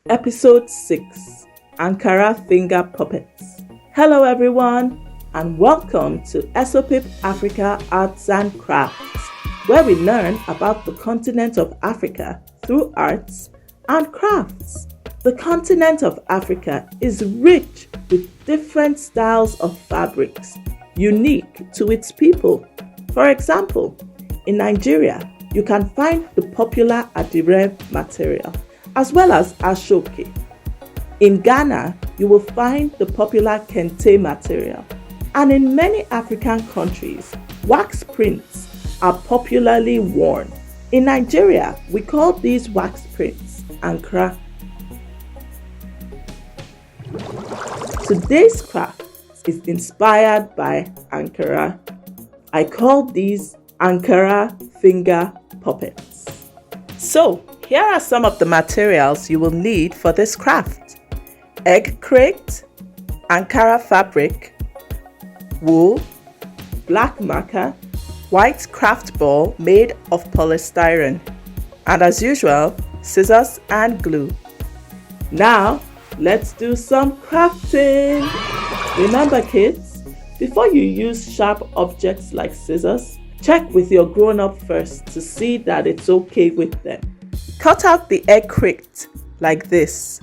Episode 6, Ankara Finger Puppets. Hello everyone and welcome to SOPIP Africa Arts and Crafts, where we learn about the continent of Africa through arts and crafts. The continent of Africa is rich with different styles of fabrics, unique to its people. For example, in Nigeria, you can find the popular Adire material, as well as Ashoke. In Ghana, you will find the popular Kente material. And in many African countries, wax prints are popularly worn. In Nigeria, we call these wax prints Ankara. Today's craft is inspired by Ankara. I call these Ankara finger puppets. So, here are some of the materials you will need for this craft. Egg crate, Ankara fabric, wool, black marker, white craft ball made of polystyrene, and as usual, scissors and glue. Now, let's do some crafting. Remember kids, before you use sharp objects like scissors, check with your grown-up first to see that it's okay with them. Cut out the egg crate like this.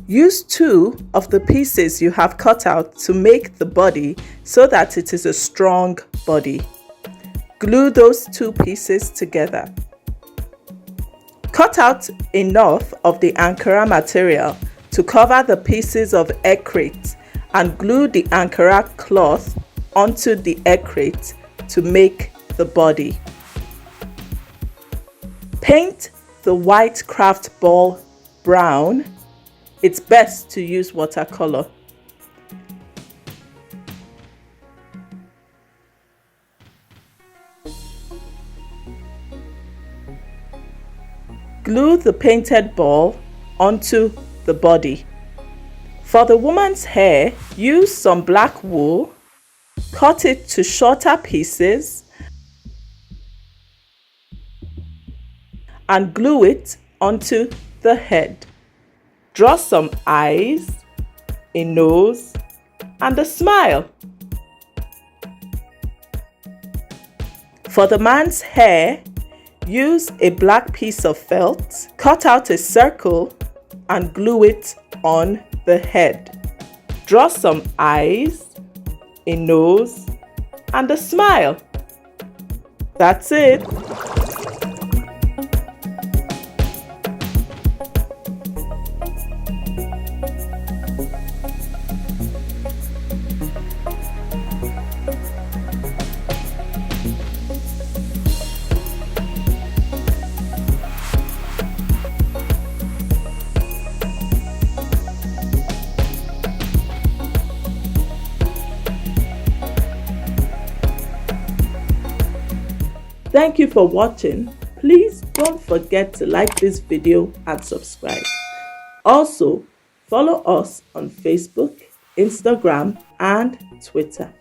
Use 2 of the pieces you have cut out to make the body so that it is a strong body. Glue those 2 pieces together. Cut out enough of the Ankara material to cover the pieces of egg crate and glue the Ankara cloth onto the egg crate to make the body. Paint the white craft ball brown. It's best to use watercolor. Glue the painted ball onto the body. For the woman's hair, use some black wool, cut it to shorter pieces, and glue it onto the head. Draw some eyes, a nose, and a smile. For the man's hair, use a black piece of felt, cut out a circle, and glue it on the head. Draw some eyes, a nose, and a smile. That's it. Thank you for watching. Please don't forget to like this video and subscribe. Also, follow us on Facebook, Instagram, and Twitter.